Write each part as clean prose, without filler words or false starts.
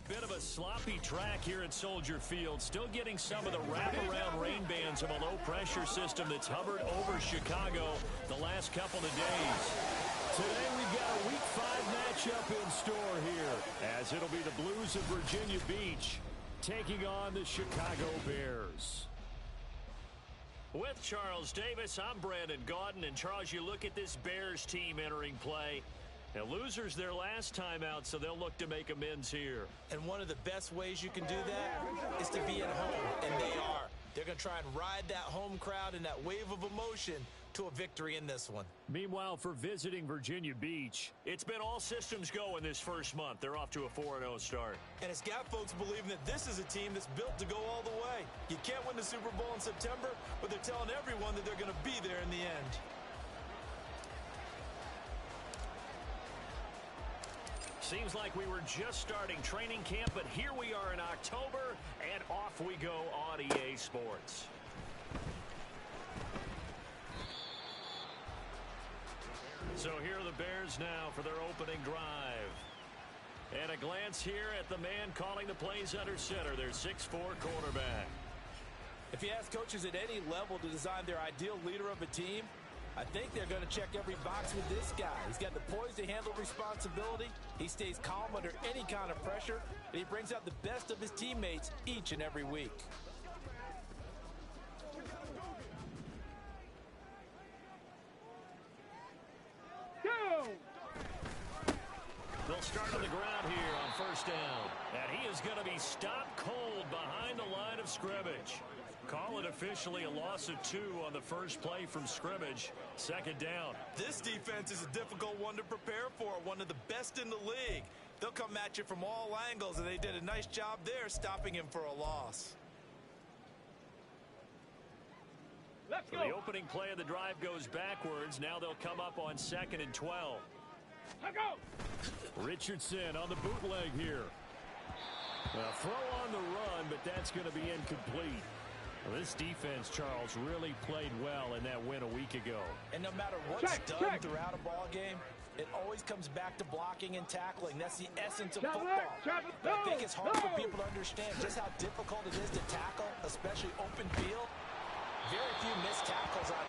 bit of a sloppy track here at Soldier Field. Still getting some of the wraparound rain bands of a low-pressure system that's hovered over Chicago the last couple of days. Today we've got a Week 5 matchup in store here, as it'll be the Blues of Virginia Beach taking on the Chicago Bears. With Charles Davis, I'm Brandon Gaudin. And Charles, you look at this Bears team entering play. Now, losers their last time out, so they'll look to make amends here. And one of the best ways you can do that is to be at home, and they are. They're going to try and ride that home crowd and that wave of emotion to a victory in this one. Meanwhile, for visiting Virginia Beach, it's been all systems go in this first month. They're off to a 4-0 start. And it's got folks believing that this is a team that's built to go all the way. You can't win the Super Bowl in September, but they're telling everyone that they're going to be there in the end. Seems like we were just starting training camp, but here we are in October, and off we go on EA Sports. So here are the Bears now for their opening drive. And a glance here at the man calling the plays under center, their 6'4" quarterback. If you ask coaches at any level to design their ideal leader of a team, I think they're going to check every box with this guy. He's got the poise to handle responsibility. He stays calm under any kind of pressure, and he brings out the best of his teammates each and every week. They'll start on the ground here on first down. And he is going to be stopped cold behind the line of scrimmage. Call it officially a loss of 2 on the first play from scrimmage. Second down. This defense is a difficult one to prepare for, one of the best in the league. They'll come at you from all angles, and they did a nice job there stopping him for a loss. Let's go. The opening play of the drive goes backwards. Now they'll come up on 2nd and 12. Let's go. Richardson on the bootleg here. A throw on the run, but that's going to be incomplete. Well, this defense, Charles, really played well in that win a week ago. And no matter what's done throughout a ball game, it always comes back to blocking and tackling. That's the essence of football. But I think it's hard for people to understand just how difficult it is to tackle, especially open field. Very few missed tackles on.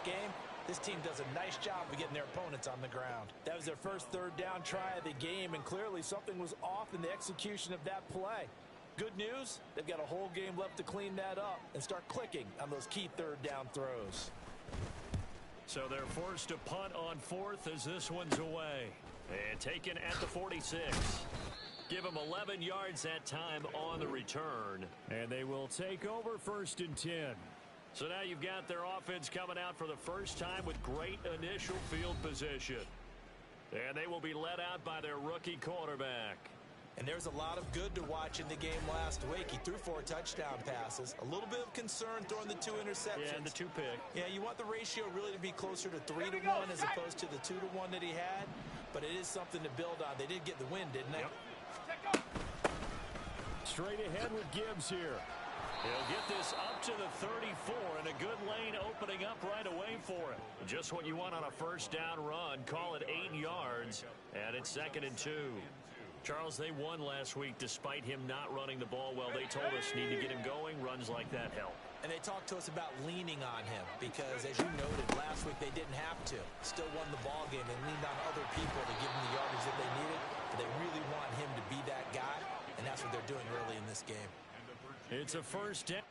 this game, this team does a nice job of getting their opponents on the ground. That was their first third down try of the game, and clearly something was off in the execution of that play. Good news, they've got a whole game left to clean that up and start clicking on those key third down throws. So they're forced to punt on fourth as this one's away. And taken at the 46. Give them 11 yards that time on the return. And they will take over 1st and 10. So now you've got their offense coming out for the first time with great initial field position. And they will be led out by their rookie quarterback. And there's a lot of good to watch in the game last week. He threw 4 touchdown passes. A little bit of concern throwing the 2 interceptions. Yeah, and the 2 pick. Yeah, you want the ratio really to be closer to 3-to-1 as opposed to the 2-to-1 that he had. But it is something to build on. They did get the win, didn't they? Yep. Straight ahead with Gibbs here. He'll get this up to the 34, and a good lane opening up right away for him. Just what you want on a first down run. Call it 8 yards, and it's 2nd and 2. Charles, they won last week despite him not running the ball well. They told us need to get him going. Runs like that help. And they talked to us about leaning on him because, as you noted, last week they didn't have to. Still won the ball game. They leaned on other people to give them the yardage that they needed. But they really want him to be that guy, and that's what they're doing early in this game. It's a first down.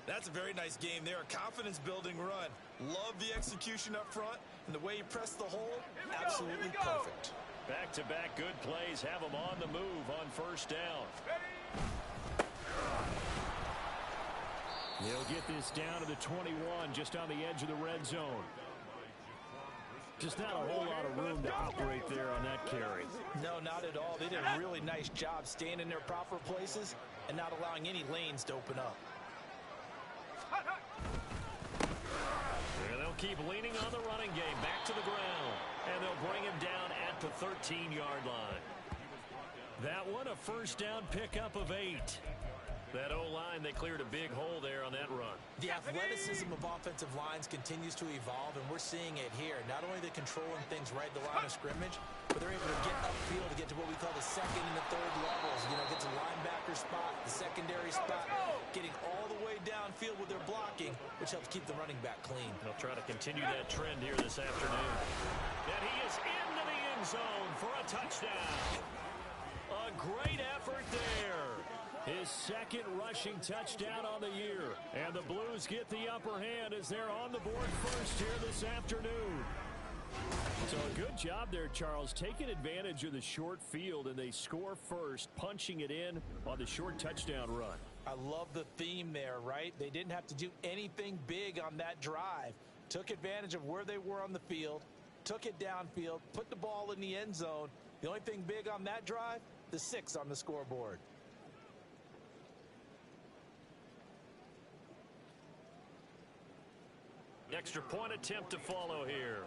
That's a very nice game there. A confidence-building run. Love the execution up front, and the way he pressed the hole, absolutely perfect. Back-to-back good plays have them on the move on first down. He'll get this down to the 21, just on the edge of the red zone. Just not a whole lot of room to operate there on that carry. No, not at all. They did a really nice job staying in their proper places and not allowing any lanes to open up. And they'll keep leaning on the running game back to the ground. And they'll bring him down at the 13-yard line. That one, a first down pickup of 8. That O-line, they cleared a big hole there on that run. The athleticism of offensive lines continues to evolve, and we're seeing it here. Not only are they controlling things right at the line of scrimmage, but they're able to get upfield to get to what we call the second and the third levels. You know, get to linebacker spot, the secondary spot, getting all the way downfield with their blocking, which helps keep the running back clean. They'll try to continue that trend here this afternoon. And he is into the end zone for a touchdown. A great effort there. His second rushing touchdown on the year. And the Blues get the upper hand as they're on the board first here this afternoon. So a good job there, Charles, taking advantage of the short field, and they score first, punching it in on the short touchdown run. I love the theme there, right? They didn't have to do anything big on that drive. Took advantage of where they were on the field, took it downfield, put the ball in the end zone. The only thing big on that drive, the 6 on the scoreboard. Extra point attempt to follow here.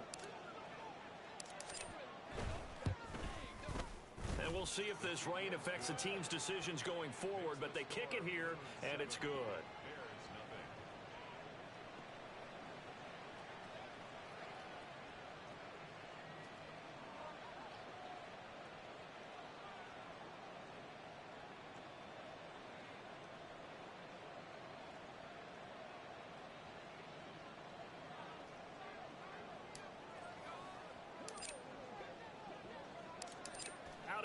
And we'll see if this rain affects the team's decisions going forward, but they kick it here, and it's good.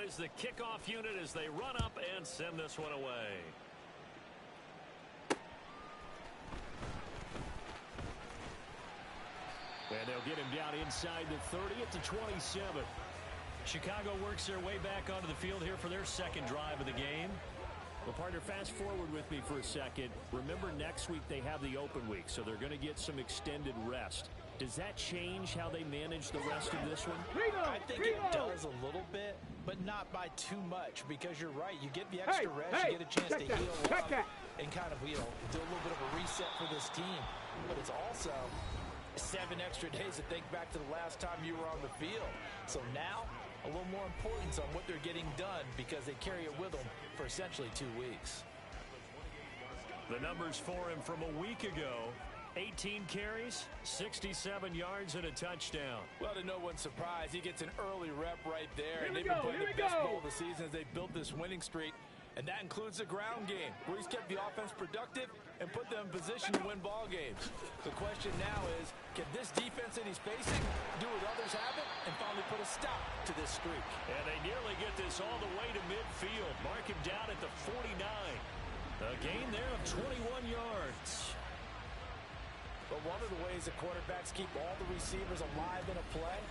Is the kickoff unit as they run up and send this one away. And they'll get him down inside the 30 at the 27. Chicago works their way back onto the field here for their second drive of the game. Well, partner, fast forward with me for a second. Remember, next week they have the open week, so they're going to get some extended rest. Does that change how they manage the rest of this one? I think it does a little bit, but not by too much, because you're right. You get the extra rest, you get a chance to heal up and kind of, you know, do a little bit of a reset for this team. But it's also 7 extra days to think back to the last time you were on the field. So now, a little more importance on what they're getting done because they carry it with them for essentially 2 weeks. The numbers for him from a week ago. 18 carries, 67 yards, and a touchdown. Well, to no one's surprise, he gets an early rep right there. And they've been playing the best ball of the season as they built this winning streak. And that includes the ground game, where he's kept the offense productive and put them in position to win ball games. The question now is, can this defense that he's facing do what others haven't and finally put a stop to this streak? And they nearly get this all the way to midfield. Mark him down at the 49. A gain there of 21 yards. But one of the ways the quarterbacks keep all the receivers alive in a play,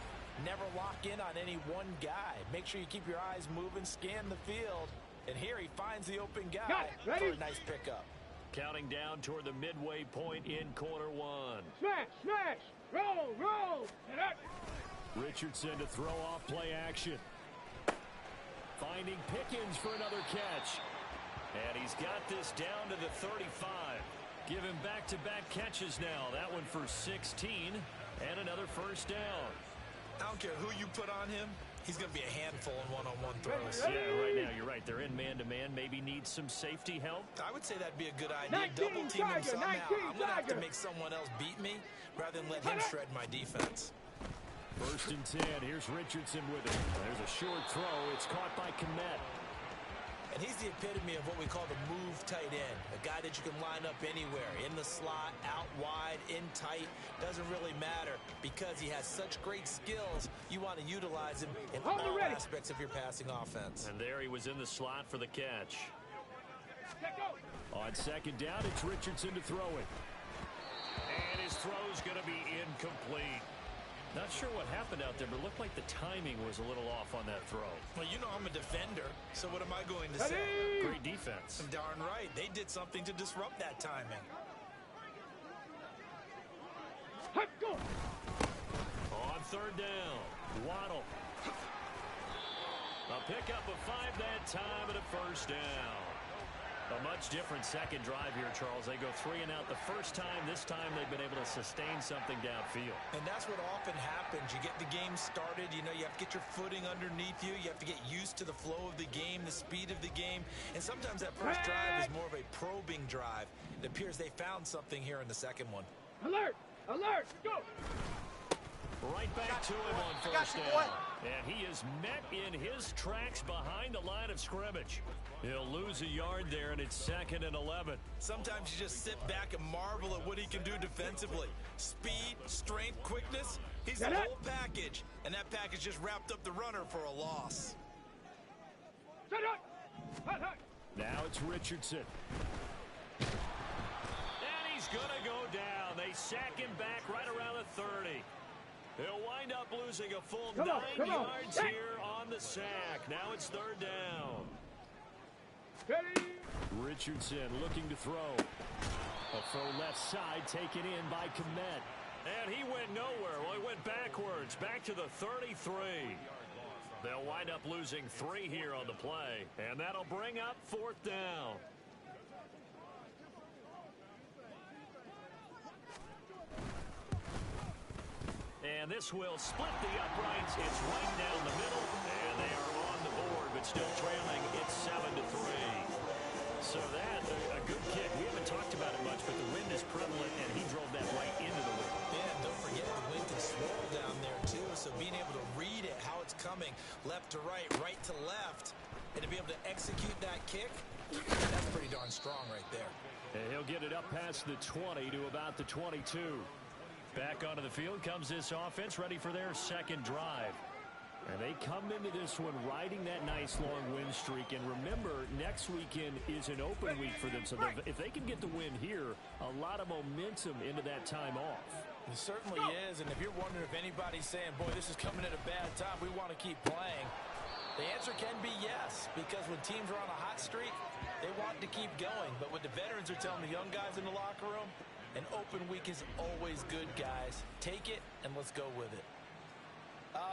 never lock in on any one guy. Make sure you keep your eyes moving, scan the field. And here he finds the open guy for a nice pickup. Counting down toward the midway point in quarter one. Smash, smash, roll, roll. Richardson to throw off play action. Finding Pickens for another catch. And he's got this down to the 35. Give him back-to-back catches now. That one for 16 and another first down. I don't care who you put on him. He's going to be a handful in one-on-one throws. Yeah, right now, you're right. They're in man-to-man. Maybe need some safety help. I would say that'd be a good idea. Double team him somehow. I'm going to have to make someone else beat me rather than let him shred my defense. First and 10. Here's Richardson with it. There's a short throw. It's caught by Kmet. And he's the epitome of what we call the move tight end. A guy that you can line up anywhere. In the slot, out wide, in tight. Doesn't really matter because he has such great skills. You want to utilize him in all aspects of your passing offense. And there he was in the slot for the catch. On second down, it's Richardson to throw it. And his throw's going to be incomplete. Not sure what happened out there, but it looked like the timing was a little off on that throw. Well, you know I'm a defender, so what am I going to say? Great defense. Darn right. They did something to disrupt that timing. On third down, Waddle. A pickup of 5 that time and a first down. A much different second drive here, Charles. They go 3 and out the first time. This time they've been able to sustain something downfield. And that's what often happens. You get the game started. You know, you have to get your footing underneath you. You have to get used to the flow of the game, the speed of the game. And sometimes that first drive is more of a probing drive. It appears they found something here in the second one. Alert! Alert! Go! Right back to him on first down. And he is met in his tracks behind the line of scrimmage. He'll lose a yard there, and it's 2nd and 11. Sometimes you just sit back and marvel at what he can do defensively. Speed, strength, quickness. He's the whole package. And that package just wrapped up the runner for a loss. Now it's Richardson. And he's going to go down. They sack him back right around the 30. He'll wind up losing a full 9 yards here on the sack. Now it's third down. Richardson looking to throw. A throw left side taken in by Kmet. And he went nowhere. Well, he went backwards. Back to the 33. They'll wind up losing 3 here on the play. And that'll bring up 4th down. And this will split the uprights. It's right down the middle. And they are on the board, but still trailing. It's 7-3. So that, a good kick. We haven't talked about it much, but the wind is prevalent, and he drove that right into the wind. Yeah, and don't forget the wind can swirl down there, too. So being able to read it, how it's coming, left to right to left, and to be able to execute that kick, that's pretty darn strong right there. And he'll get it up past the 20 to about the 22. Back onto the field comes this offense, ready for their second drive. And they come into this one riding that nice long win streak. And remember, next weekend is an open week for them. So if they can get the win here, a lot of momentum into that time off. It certainly is. And if you're wondering if anybody's saying, boy, this is coming at a bad time, we want to keep playing, the answer can be yes. Because when teams are on a hot streak, they want to keep going. But what the veterans are telling the young guys in the locker room, an open week is always good, guys. Take it, and let's go with it.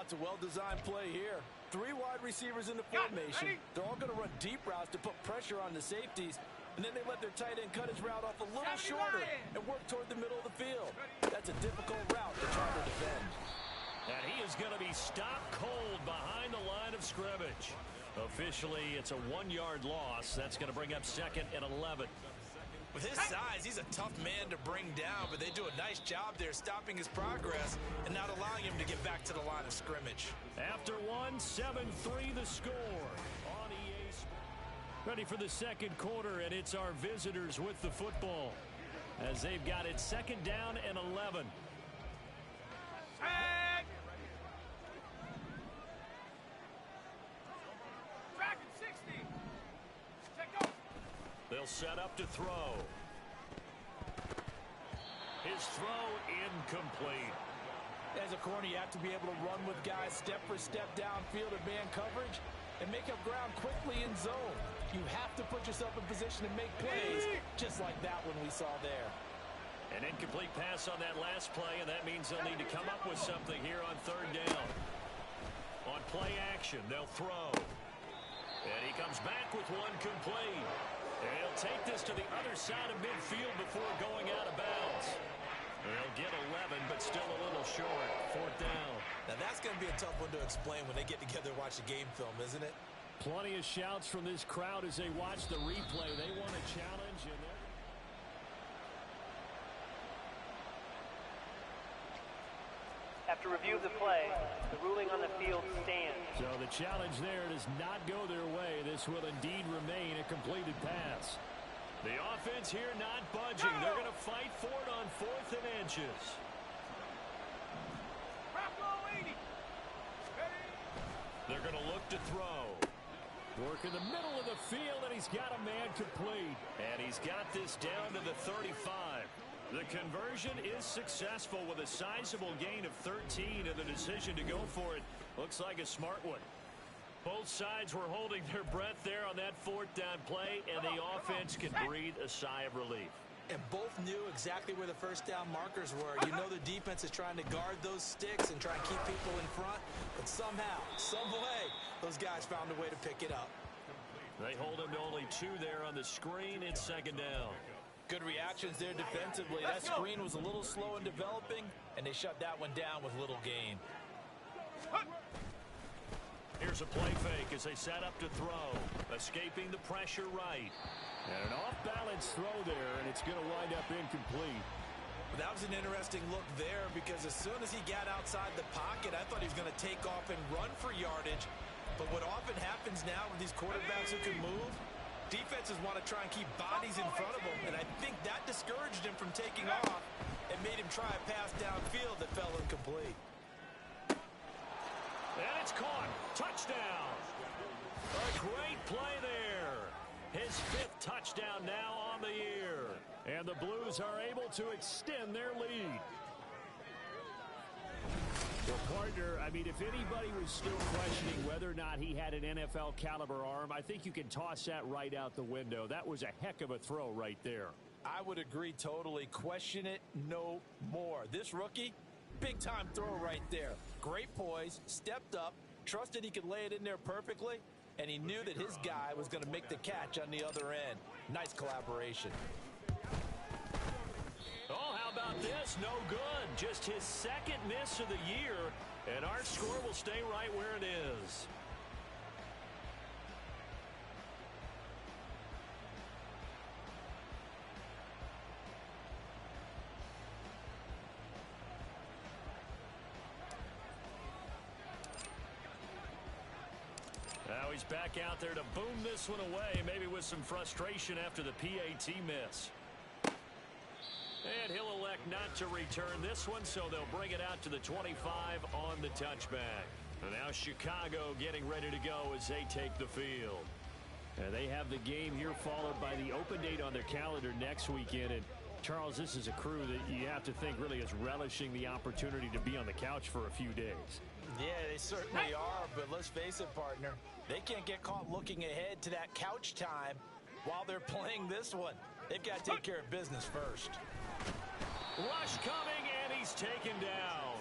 It's a well-designed play here. 3 wide receivers in the formation. They're all going to run deep routes to put pressure on the safeties. And then they let their tight end cut his route off a little shorter and work toward the middle of the field. That's a difficult route to try to defend. And he is going to be stopped cold behind the line of scrimmage. Officially, it's a 1-yard loss. That's going to bring up 2nd and 11. With his size, he's a tough man to bring down, but they do a nice job there stopping his progress and not allowing him to get back to the line of scrimmage. After one, 7-3 the score on EA Sports. Ready for the second quarter, and it's our visitors with the football as they've got it second down and 11. They'll set up to throw. His throw incomplete. As a corner, you have to be able to run with guys step for step downfield in man coverage and make up ground quickly in zone. You have to put yourself in position to make plays, just like that one we saw there. An incomplete pass on that last play, and that means they'll need to come up with something here on third down. On play action, they'll throw. And he comes back with one complete. And he'll take this to the other side of midfield before going out of bounds. They'll get 11, but still a little short. Fourth down. Now that's going to be a tough one to explain when they get together and watch the game film, isn't it? Plenty of shouts from this crowd as they watch the replay. They want a challenge, and they're... After review of the play, the ruling on the field stands. So the challenge there does not go their way. This will indeed remain a completed pass. The offense here not budging. They're going to fight for it on 4th and inches. They're going to look to throw. Work in the middle of the field, and he's got a man complete. And he's got this down to the 35. The conversion is successful with a sizable gain of 13, and the decision to go for it looks like a smart one. Both sides were holding their breath there on that 4th down play, and the offense can breathe a sigh of relief. And both knew exactly where the first down markers were. You know the defense is trying to guard those sticks and try and keep people in front, but somehow, some way, those guys found a way to pick it up. They hold him to only 2 there on the screen. It's second down. Good reactions there defensively. That screen was a little slow in developing, and they shut that one down with little gain. Here's a play fake as they set up to throw. Escaping the pressure right. And an off-balance throw there, and it's going to wind up incomplete. That was an interesting look there because as soon as he got outside the pocket, I thought he was going to take off and run for yardage. But what often happens now with these quarterbacks who can move, defenses want to try and keep bodies in front of him, and I think that discouraged him from taking off and made him try a pass downfield that fell incomplete. And it's caught. Touchdown. A great play there. His 5th touchdown now on the year. And the Blues are able to extend their lead. Well, partner, I mean, if anybody was still questioning whether or not he had an NFL caliber arm, I think you can toss that right out the window. That was a heck of a throw right there. I would agree totally. Question it no more. This rookie, big-time throw right there. Great poise, stepped up, trusted he could lay it in there perfectly, and he knew that his guy was going to make the catch on the other end. Nice collaboration. Oh, how about this? No good. Just his 2nd miss of the year, and our score will stay right where it is. Now he's back out there to boom this one away, maybe with some frustration after the PAT miss. And he'll elect not to return this one, so they'll bring it out to the 25 on the touchback. And now Chicago getting ready to go as they take the field. And they have the game here followed by the open date on their calendar next weekend. And Charles, this is a crew that you have to think really is relishing the opportunity to be on the couch for a few days. Yeah, they certainly are, but let's face it, partner. They can't get caught looking ahead to that couch time while they're playing this one. They've got to take care of business first. Rush coming, and he's taken down.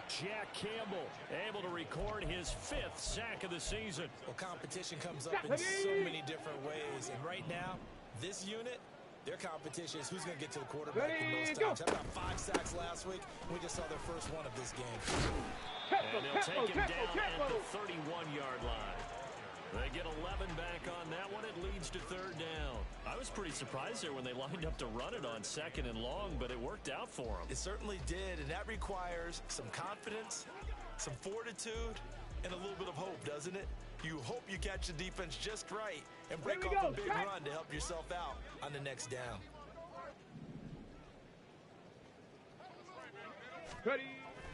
Jack Campbell able to record his 5th sack of the season. Well, competition comes up in so many different ways, and right now, this unit, their competition is who's going to get to the quarterback the most times. How about 5 sacks last week? We just saw their first one of this game. And they'll take him down at the 31-yard line. They get 11 back on that one. It leads to third down. I was pretty surprised there when they lined up to run it on 2nd and long, but it worked out for them. It certainly did, and that requires some confidence, some fortitude, and a little bit of hope, doesn't it? You hope you catch the defense just right and break off a big run to help yourself out on the next down. Ready.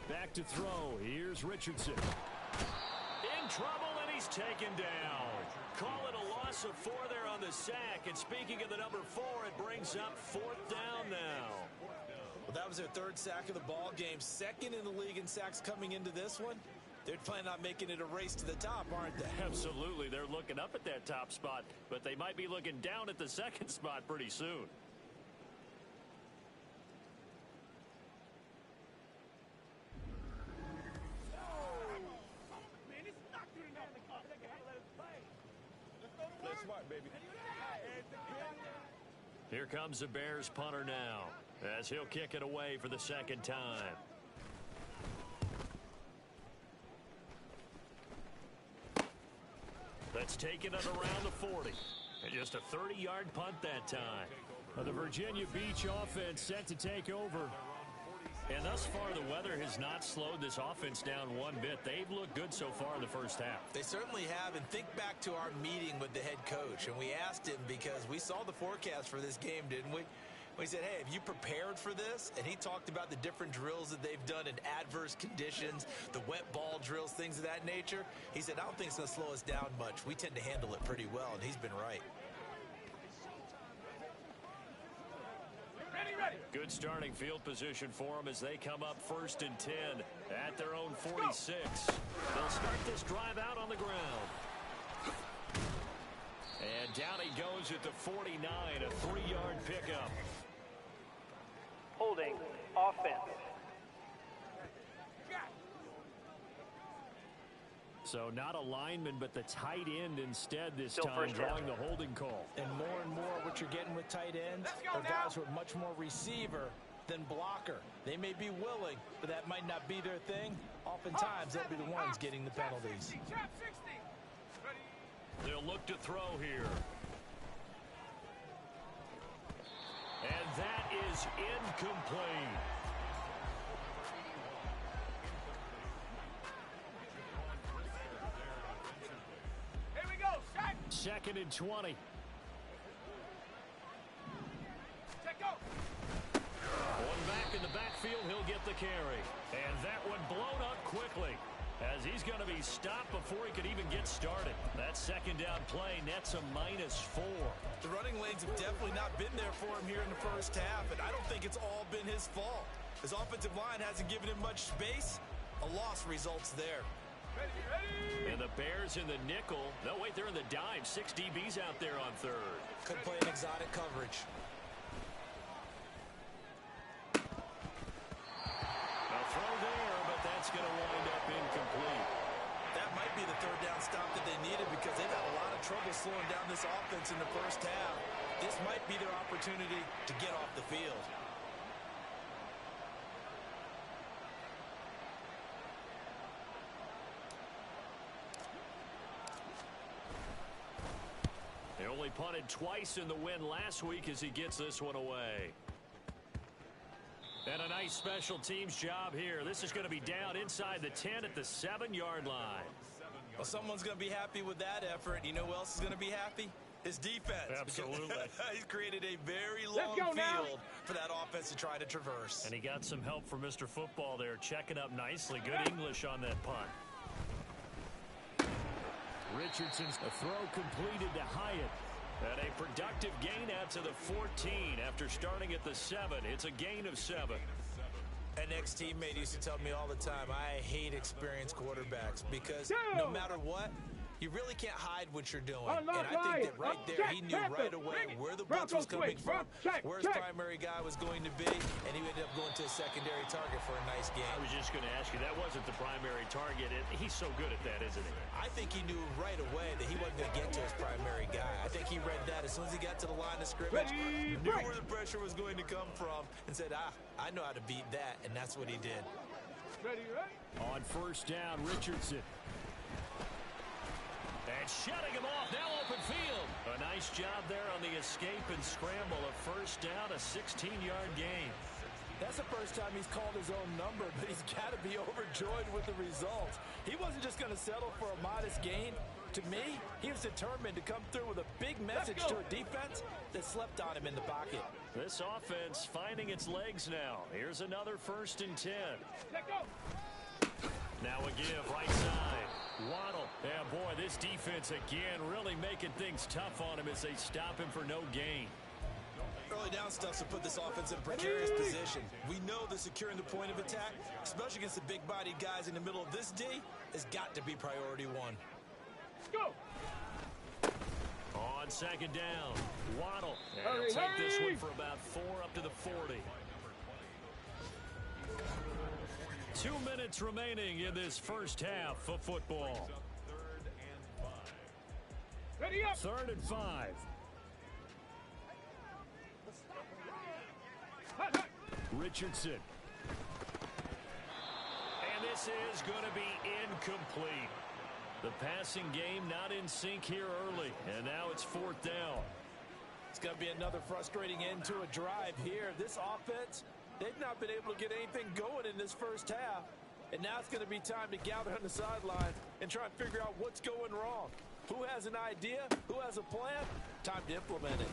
Back to throw. Here's Richardson. In trouble, and he's taken down. Call it a loss of 4 there on the sack. And speaking of the number 4, it brings up 4th down now. Well, that was their 3rd sack of the ball game. 2nd in the league in sacks coming into this one. They're planning on making it a race to the top, aren't they? Absolutely. They're looking up at that top spot, but they might be looking down at the 2nd spot pretty soon. Here comes the Bears punter now, as he'll kick it away for the 2nd time. That's taken it around the 40. And just a 30-yard punt that time. The Virginia Beach offense set to take over. And thus far, the weather has not slowed this offense down one bit. They've looked good so far in the first half. They certainly have, and think back to our meeting with the head coach, and we asked him because we saw the forecast for this game, didn't we? We said, hey, have you prepared for this? And he talked about the different drills that they've done in adverse conditions, the wet ball drills, things of that nature. He said, I don't think it's going to slow us down much. We tend to handle it pretty well, and he's been right. Good starting field position for them as they come up 1st and 10 at their own 46. They'll start this drive out on the ground. And down he goes at the 49, a 3-yard pickup. Holding offense. So not a lineman, but the tight end instead this Still time, first down. drawing the holding call. And more what you're getting with tight ends are guys who are much more receiver than blocker. They may be willing, but that might not be their thing. Oftentimes, they'll be the ones getting the penalties. They'll look to throw here. And that is incomplete. Here we go. Set. 2nd and 20. Check out. One back in the backfield, he'll get the carry. And that one blown up quickly, as he's going to be stopped before he could even get started. That 2nd down play nets a -4. The running lanes have definitely not been there for him here in the first half, and I don't think it's all been his fault. His offensive line hasn't given him much space. A loss results there. And the Bears in the nickel. No, wait, they're in the dime. 6 DBs out there on 3rd. Could play an exotic coverage. A throw there, but that's going to wind up incomplete. That might be the 3rd down stop that they needed because they've had a lot of trouble slowing down this offense in the first half. This might be their opportunity to get off the field. They only punted twice in the win last week as he gets this one away. And a nice special teams job here. This is going to be down inside the 10 at the 7-yard line. Well, someone's going to be happy with that effort. You know who else is going to be happy? His defense. Absolutely. He's created a very long field for that offense to try to traverse. And he got some help from Mr. Football there, checking up nicely. Good English on that punt. Richardson's a throw completed to Hyatt. And a productive gain out to the 14 after starting at the 7. It's a gain of 7. An ex-teammate used to tell me all the time, I hate experienced quarterbacks because no matter what, you really can't hide what you're doing. And I think that right there, he knew right away where the blitz was coming from, where his primary guy was going to be, and he ended up going to a secondary target for a nice game. I was just going to ask you, that wasn't the primary target. He's so good at that, isn't he? I think he knew right away that he wasn't going to get to his primary guy. I think he read that as soon as he got to the line of scrimmage, knew where the pressure was going to come from, and said, I know how to beat that, and that's what he did. Ready. On 1st down, Richardson. And shutting him off, now open field. A nice job there on the escape and scramble. A first down, a 16-yard gain. That's the first time he's called his own number, but he's got to be overjoyed with the results. He wasn't just going to settle for a modest gain. To me, he was determined to come through with a big message to a defense that slept on him in the pocket. This offense finding its legs now. Here's another 1st and 10. Now a give, right side. Waddle. Yeah, boy, this defense again really making things tough on him as they stop him for no gain. Early down stuff to put this offense in a precarious position. We know that securing the point of attack, especially against the big-bodied guys in the middle of this D, has got to be priority one. Go! On 2nd down, Waddle. And he'll take this one for about 4 up to the 40. 2 minutes remaining in this first half of football. Ready up! 3rd and 5. Richardson. And this is going to be incomplete. The passing game not in sync here early, and now it's 4th down. It's going to be another frustrating end to a drive here. This offense, they've not been able to get anything going in this first half. And now it's going to be time to gather on the sidelines and try and figure out what's going wrong. Who has an idea? Who has a plan? Time to implement it.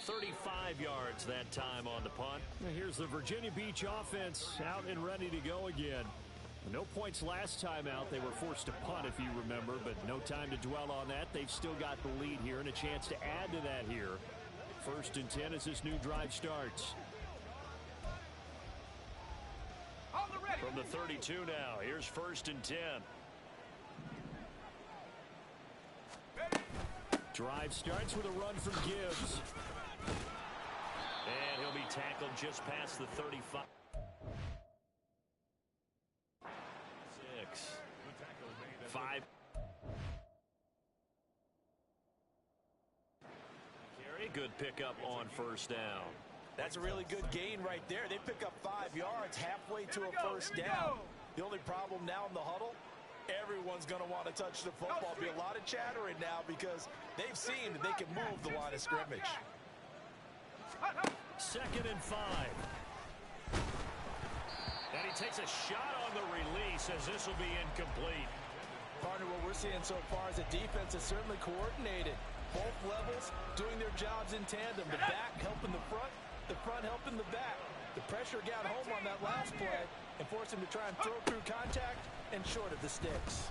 35 yards that time on the punt. Here's the Virginia Beach offense out and ready to go again. No points last time out. They were forced to punt, if you remember, but no time to dwell on that. They've still got the lead here and a chance to add to that here. 1st and 10 as this new drive starts. From the 32 now, here's 1st and 10. Drive starts with a run from Gibbs. And he'll be tackled just past the 35. 6. 5. Carry, good pickup on 1st down. That's a really good gain right there. They pick up 5 yards halfway to a 1st down. The only problem now in the huddle, everyone's going to want to touch the football. Be a lot of chattering now because they've seen that they can move the line of scrimmage. 2nd and 5. And he takes a shot on the release as this will be incomplete. Partner, what we're seeing so far is a defense is certainly coordinated. Both levels doing their jobs in tandem. The back helping the front helping the back. The pressure got home on that last play and forced him to try and throw through contact and short of the sticks.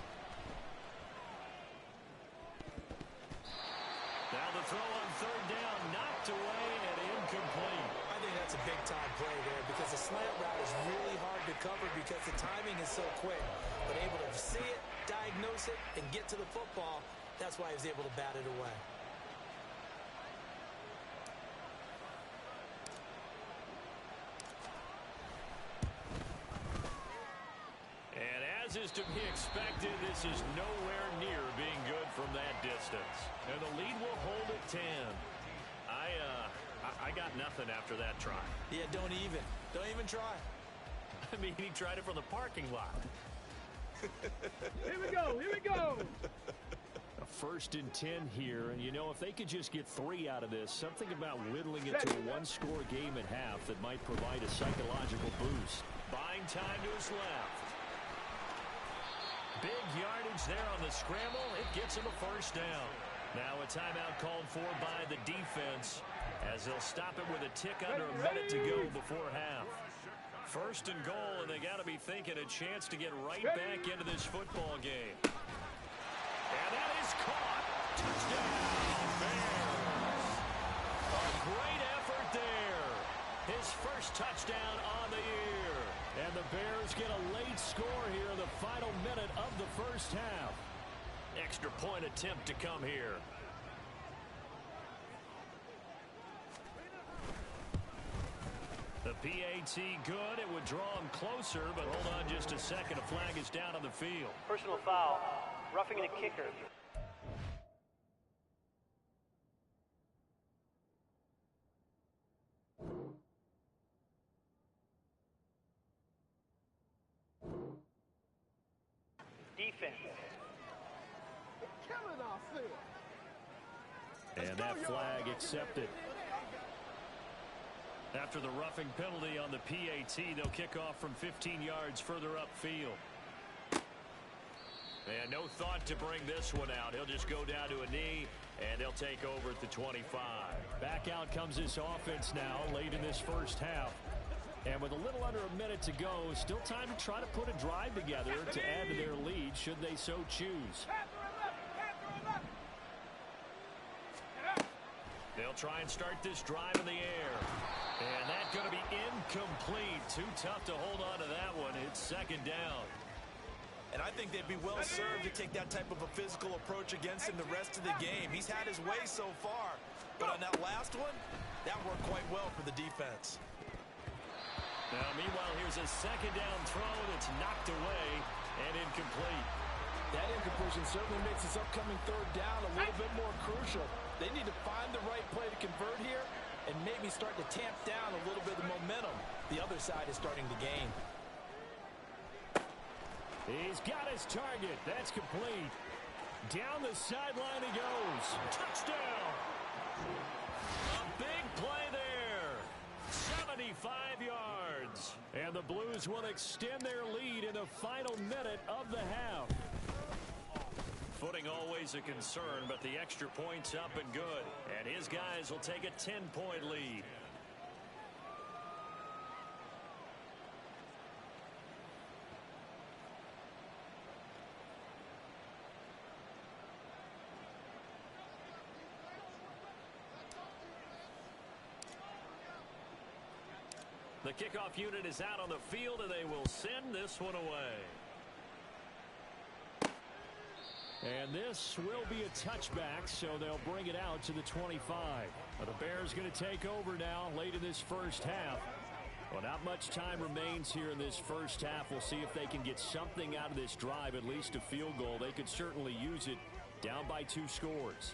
Now the throw on 3rd down, knocked away and incomplete. I think that's a big-time play there because the slant route is really hard to cover because the timing is so quick. But able to see it, diagnose it, and get to the football, that's why he was able to bat it away. And as is to be expected, this is nowhere near being good from that distance. And the lead will hold at 10. I got nothing after that try. Yeah, don't even try. I mean, he tried it from the parking lot. Here we go! A 1st and 10 here, and you know, if they could just get 3 out of this, something about whittling it to a 1-score game at half that might provide a psychological boost. Buying time to his left. Big yardage there on the scramble. It gets him a 1st down. Now a timeout called for by the defense as they'll stop it with a tick under a minute to go before half. 1st and goal, and they got to be thinking a chance to get right back into this football game. And that is caught. Touchdown, Bears. A great effort there. His first touchdown on the year. And the Bears get a late score here in the final minute of the first half. Extra point attempt to come here. The PAT good. It would draw him closer, but hold on just a second. A flag is down on the field. Personal foul. Roughing the kicker. Defense. killing ourselves. And that flag accepted. After the roughing penalty on the PAT, they'll kick off from 15 yards further upfield. And no thought to bring this one out. He'll just go down to a knee, and they'll take over at the 25. Back out comes this offense now late in this first half. And with a little under a minute to go, still time to try to put a drive together to add to their lead should they so choose. They'll try and start this drive in the air. And that's going to be incomplete. Too tough to hold on to that one. It's second down. And I think they'd be well served to take that type of a physical approach against him the rest of the game. He's had his way so far. But on that last one, that worked quite well for the defense. Now, meanwhile, here's a second down throw that's knocked away and incomplete. That incompletion certainly makes this upcoming third down a little bit more crucial. They need to find the right play to convert here and maybe start to tamp down a little bit of momentum. The other side is starting to gain. He's got his target. That's complete. Down the sideline he goes. Touchdown. A big play there. 75 yards. And the Blues will extend their lead in the final minute of the half. Footing always a concern, but the extra point's up and good. And his guys will take a 10-point lead. The kickoff unit is out on the field, and they will send this one away. And this will be a touchback, so they'll bring it out to the 25. Well, the Bears going to take over now late in this first half. Well, not much time remains here in this first half. We'll see if they can get something out of this drive, at least a field goal. They could certainly use it down by 2 scores.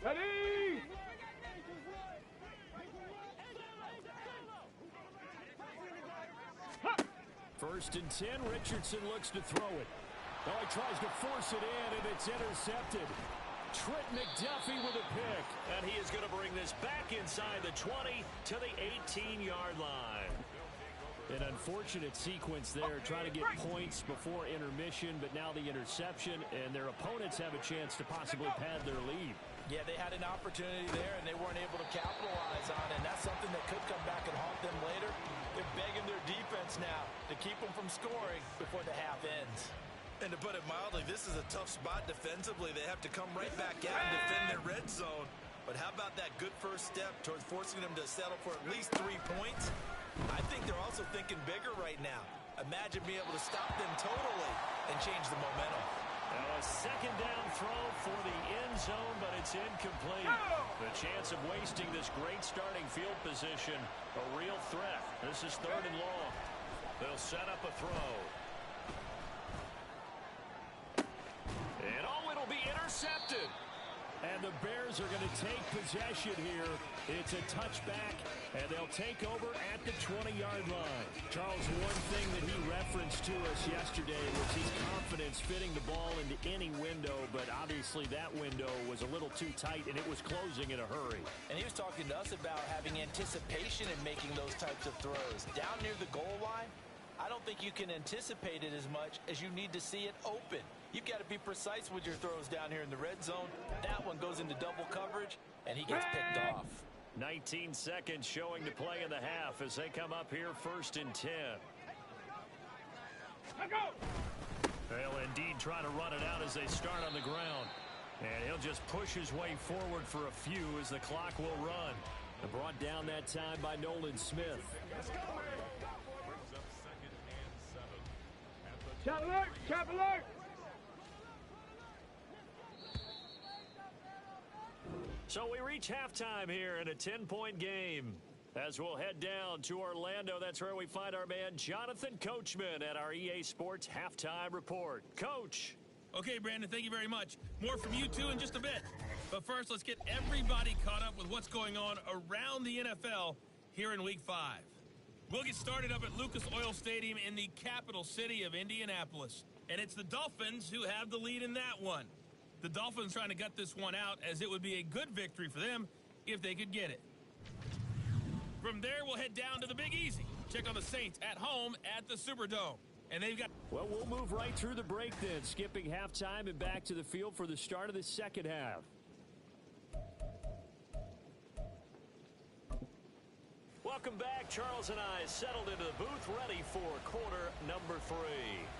Ready? First and 10, Richardson looks to throw it. Oh, he tries to force it in, and it's intercepted. Trent McDuffie with a pick. And he is going to bring this back inside the 20 to the 18-yard line. An unfortunate sequence there, trying to get points before intermission, but now the interception, and their opponents have a chance to possibly pad their lead. Yeah, they had an opportunity there, and they weren't able to capitalize on it, and that's something that could come back and haunt them later. They're begging their defense now to keep them from scoring before the half ends. And to put it mildly, this is a tough spot defensively. They have to come right back out and defend their red zone. But how about that good first step towards forcing them to settle for at least 3 points? I think they're also thinking bigger right now. Imagine being able to stop them totally and change the momentum. Now a second down throw for the end zone, but it's incomplete. The chance of wasting this great starting field position, a real threat. This is third and long. They'll set up a throw. And oh, it'll be intercepted. And the Bears are going to take possession here. It's a touchback, and they'll take over at the 20-yard line. Charles, one thing that he referenced to us yesterday was his confidence fitting the ball into any window, but obviously that window was a little too tight, and it was closing in a hurry. And he was talking to us about having anticipation in making those types of throws. Down near the goal line, I don't think you can anticipate it as much as you need to see it open. You've got to be precise with your throws down here in the red zone. That one goes into double coverage, and he gets picked off. 19 seconds showing to play in the half as they come up here first and 10. They'll indeed try to run it out as they start on the ground. And he'll just push his way forward for a few as the clock will run. And brought down that time by Nolan Smith. Chap alert! Chap alert! So we reach halftime here in a 10-point game. As we'll head down to Orlando, that's where we find our man Jonathan Coachman at our EA Sports Halftime Report. Coach. Okay, Brandon, thank you very much. More from you two in just a bit. But first, let's get everybody caught up with what's going on around the NFL here in Week 5. We'll get started up at Lucas Oil Stadium in the capital city of Indianapolis. And it's the Dolphins who have the lead in that one. The Dolphins trying to gut this one out, as it would be a good victory for them if they could get it. From there, we'll head down to the Big Easy. Check on the Saints at home at the Superdome. And they've got... Well, we'll move right through the break then, skipping halftime and back to the field for the start of the second half. Welcome back. Charles and I settled into the booth, ready for quarter number 3.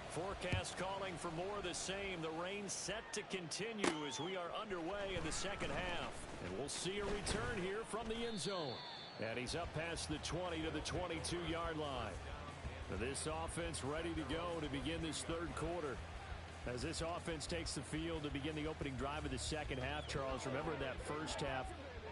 Forecast calling for more of the same. The rain set to continue as we are underway in the second half. And we'll see a return here from the end zone. And he's up past the 20 to the 22-yard line. This offense ready to go to begin this third quarter. As this offense takes the field to begin the opening drive of the second half, Charles, remember that first half,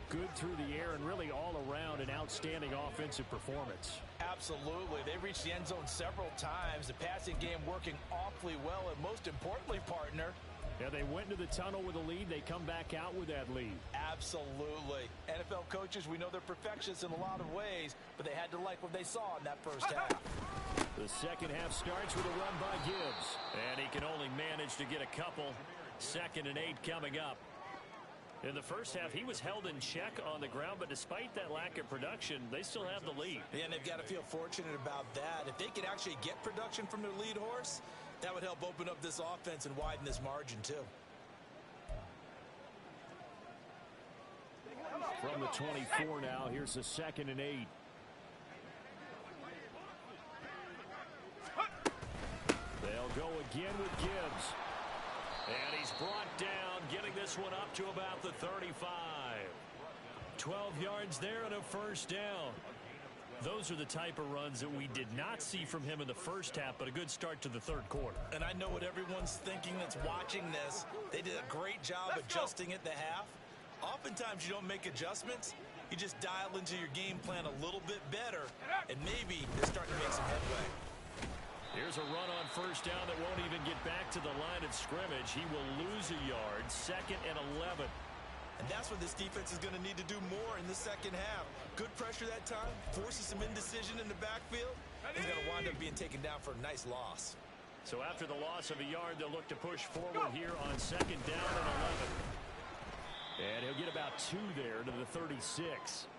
good through the air and really all around an outstanding offensive performance. Absolutely. They reached the end zone several times. The passing game working awfully well, and most importantly, partner, yeah, they went into the tunnel with a lead. They come back out with that lead. Absolutely. NFL coaches, we know they're perfectionists in a lot of ways, but they had to like what they saw in that first half. The second half starts with a run by Gibbs. And he can only manage to get a couple. 2nd and 8 coming up. In the first half, he was held in check on the ground, but despite that lack of production, they still have the lead. Yeah, and they've got to feel fortunate about that. If they could actually get production from their lead horse, that would help open up this offense and widen this margin, too. From the 24 now, here's the 2nd and 8. They'll go again with Gibbs. And he's brought down, getting this one up to about the 35. 12 yards there and a first down. Those are the type of runs that we did not see from him in the first half, but a good start to the third quarter. And I know what everyone's thinking that's watching this. They did a great job adjusting at the half. Oftentimes you don't make adjustments. You just dial into your game plan a little bit better, and maybe they're starting to make some headway. Here's a run on first down that won't even get back to the line of scrimmage. He will lose a yard, 2nd and 11. And that's what this defense is going to need to do more in the second half. Good pressure that time, forces some indecision in the backfield. He's going to wind up being taken down for a nice loss. So after the loss of a yard, they'll look to push forward here on 2nd down and 11. And he'll get about 2 there to the 36.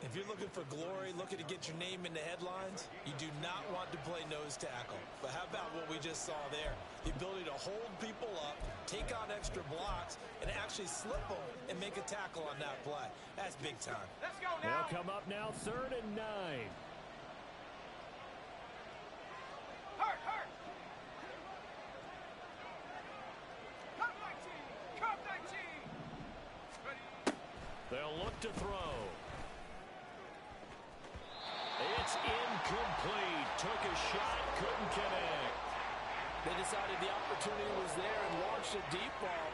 If you're looking for glory, looking to get your name in the headlines, you do not want to play nose tackle. But how about what we just saw there? The ability to hold people up, take on extra blocks, and actually slip them and make a tackle on that play. That's big time. Let's go now. They'll come up now, 3rd and 9. Hurt, hurt. Come 19. Come 19. Ready. They'll look to throw. It's incomplete. Took a shot, couldn't connect. They decided the opportunity was there and launched a deep ball,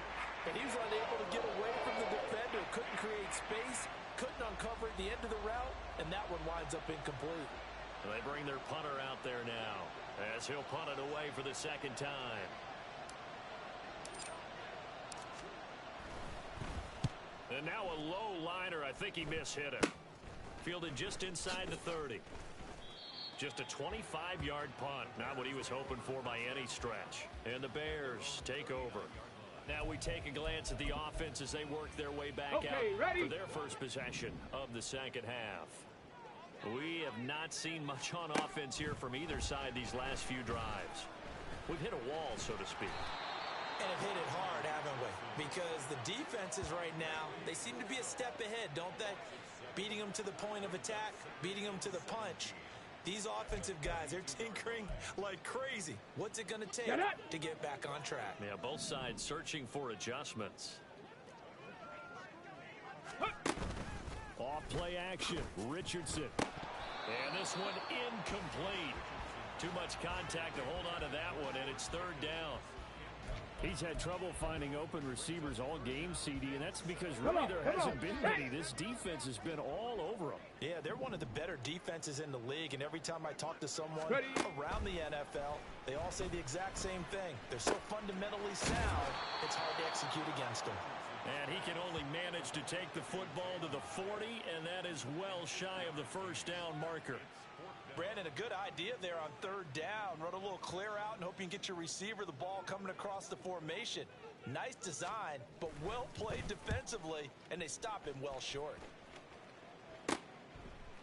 but he was unable to get away from the defender. Couldn't create space, couldn't uncover the end of the route, and that one winds up incomplete. They bring their punter out there now as he'll punt it away for the 2nd time. And now a low liner. I think he mishit him. Fielded just inside the 30. Just a 25-yard punt. Not what he was hoping for by any stretch. And the Bears take over. Now we take a glance at the offense as they work their way back out for their first possession of the second half. We have not seen much on offense here from either side these last few drives. We've hit a wall, so to speak. And have hit it hard, haven't we? Because the defenses right now, they seem to be a step ahead, don't they? Beating them to the point of attack, beating them to the punch. These offensive guys, they're tinkering like crazy. What's it going to take to get back on track? Yeah, both sides searching for adjustments. Off play action, Richardson. And this one incomplete. Too much contact to hold on to that one, and it's 3rd down. He's had trouble finding open receivers all game, CD, and that's because really there hasn't been many. This defense has been all over them. Yeah, they're one of the better defenses in the league, and every time I talk to someone around the NFL, they all say the exact same thing. They're so fundamentally sound, it's hard to execute against them. And he can only manage to take the football to the 40, and that is well shy of the first down marker. Brandon, a good idea there on third down. Run a little clear out and hope you can get your receiver the ball coming across the formation. Nice design, but well played defensively, and they stop him well short.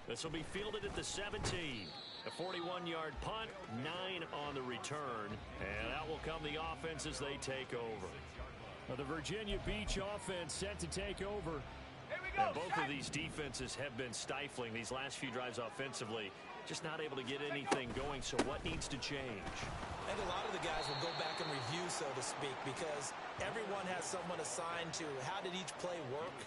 This will be fielded at the 17. A 41-yard punt, 9 on the return, and out will come the offense as they take over. Well, the Virginia Beach offense set to take over. And both of these defenses have been stifling these last few drives offensively. Just not able to get anything going, so what needs to change? And a lot of the guys will go back and review, so to speak, because everyone has someone assigned to how did each play work.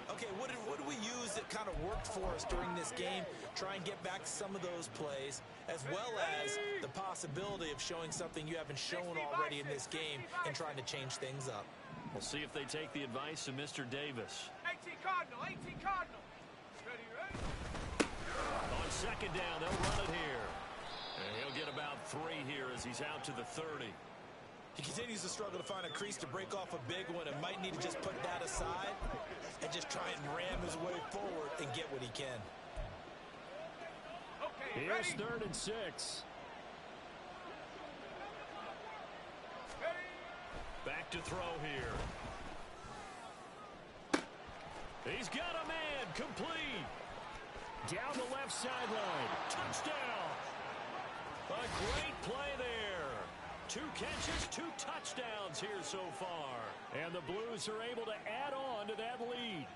Okay, what did we use that kind of worked for us during this game? Try and get back some of those plays, as well as the possibility of showing something you haven't shown already in this game and trying to change things up. We'll see if they take the advice of Mr. Davis. 18 Cardinal, 18 Cardinal. Ready, ready? On second down, they'll run it here. And he'll get about 3 here as he's out to the 30. He continues to struggle to find a crease to break off a big one and might need to just put that aside and just try and ram his way forward and get what he can. Okay, Here's ready? 3rd and 6. Ready? Back to throw here. He's got a man, complete. Down the left sideline. Touchdown. A great play there. 2 catches, 2 touchdowns here so far. And the Blues are able to add on to that lead.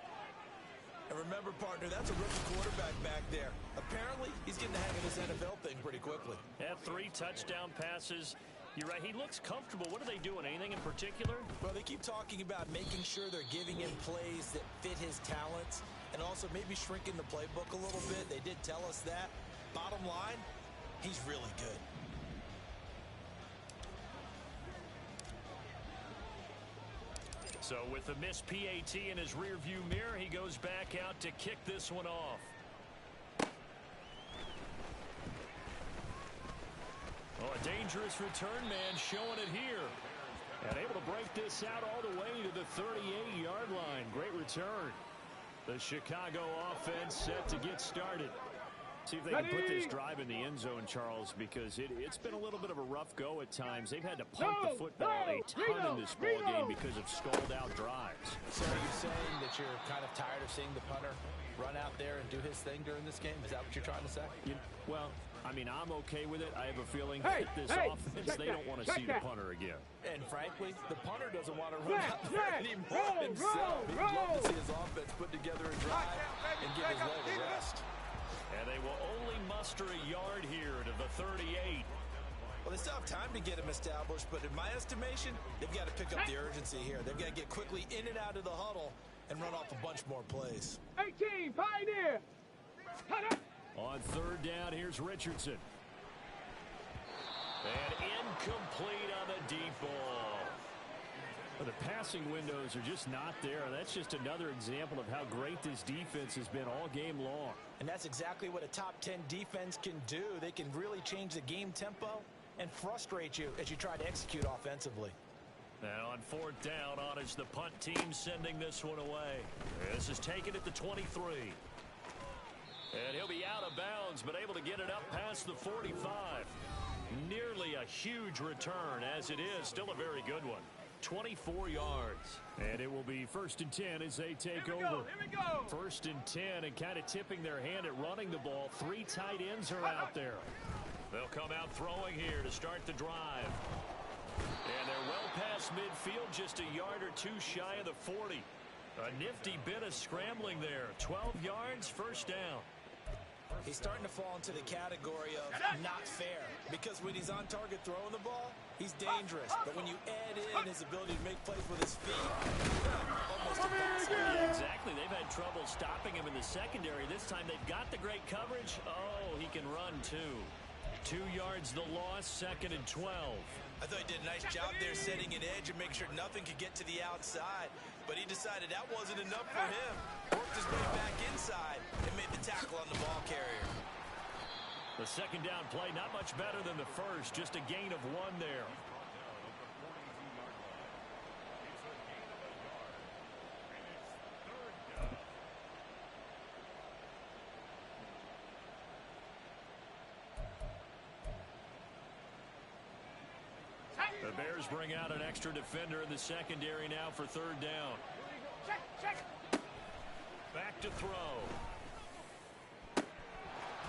And remember, partner, that's a rookie quarterback back there. Apparently, he's getting the hang of this NFL thing pretty quickly. Had 3 touchdown passes. You're right, he looks comfortable. What are they doing? Anything in particular? Well, they keep talking about making sure they're giving him plays that fit his talents and also maybe shrinking the playbook a little bit. They did tell us that. Bottom line, he's really good. So with the missed PAT in his rearview mirror, he goes back out to kick this one off. Oh, a dangerous return man showing it here. And able to break this out all the way to the 38-yard line. Great return. The Chicago offense set to get started. See if they can put this drive in the end zone, Charles, because it's been a little bit of a rough go at times. They've had to punt the football a ton in this ball game because of stalled-out drives. So are you saying that you're kind of tired of seeing the punter run out there and do his thing during this game? Is that what you're trying to say? Well, I mean, I'm okay with it. I have a feeling that this offense, they don't want to see the punter again. And frankly, the punter doesn't want to run out there anymore himself. He'd love to see his offense put together a drive and give his leg a rest. And they will only muster a yard here to the 38. Well, they still have time to get him established, but in my estimation, they've got to pick up the urgency here. They've got to get quickly in and out of the huddle and run off a bunch more plays. 18 Pioneer. On 3rd down, here's Richardson. And incomplete on the deep ball. Well, the passing windows are just not there. That's just another example of how great this defense has been all game long. And that's exactly what a top 10 defense can do. They can really change the game tempo and frustrate you as you try to execute offensively. Now on 4th down, on is the punt team sending this one away. This is taken at the 23. And he'll be out of bounds, but able to get it up past the 45. Nearly a huge return, as it is. Still a very good one. 24 yards. And it will be 1st and 10 as they take over. Here we go. 1st and 10, and kind of tipping their hand at running the ball. 3 tight ends are out there. They'll come out throwing here to start the drive. And they're well past midfield, just a yard or 2 shy of the 40. A nifty bit of scrambling there. 12 yards, 1st down. He's starting to fall into the category of not fair, because when he's on target throwing the ball, he's dangerous. But when you add in his ability to make plays with his feet, almost impossible. Yeah, exactly. They've had trouble stopping him in the secondary. This time they've got the great coverage. Oh, he can run too. 2 yards the loss, 2nd and 12. I thought he did a nice job there setting an edge and make sure nothing could get to the outside. But he decided that wasn't enough for him. Worked his way back inside and made the tackle on the ball carrier. The 2nd down play, not much better than the first. Just a gain of 1 there. The Bears bring out an extra defender in the secondary now for third down. Check, check. Back to throw.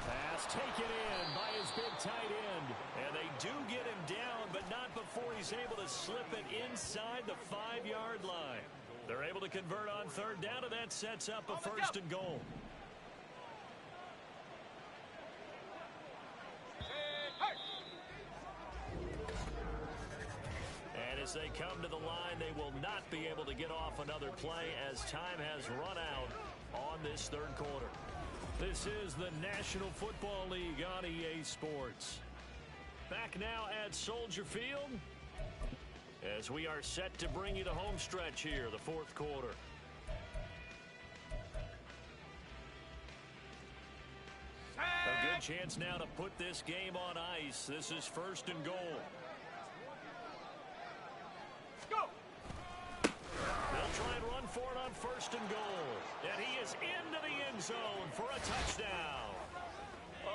Pass taken in by his big tight end. And they do get him down, but not before he's able to slip it inside the 5-yard line. They're able to convert on third down, and that sets up a first and goal. And as they come to the line, they will not be able to get off another play as time has run out on this third quarter. This is the National Football League on EA Sports. Back now at Soldier Field as we are set to bring you the home stretch here, the fourth quarter. A good chance now to put this game on ice. This is first and goal. Go. They'll try and run for it on first and goal. And he is into the end zone for a touchdown.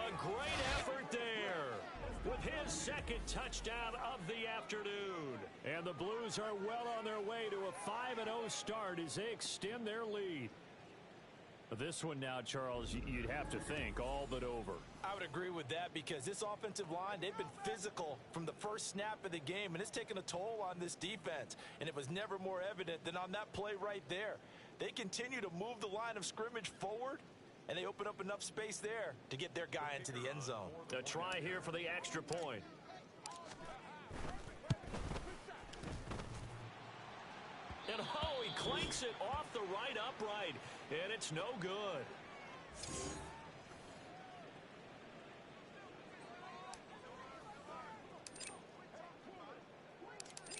A great effort there with his second touchdown of the afternoon. And the Blues are well on their way to a 5-0 start as they extend their lead. This one now, Charles, you'd have to think all but over. I would agree with that because this offensive line, they've been physical from the first snap of the game, and it's taken a toll on this defense. And it was never more evident than on that play right there. They continue to move the line of scrimmage forward, and they open up enough space there to get their guy into the end zone. A try here for the extra point. And oh, he clanks it off the right upright, and it's no good.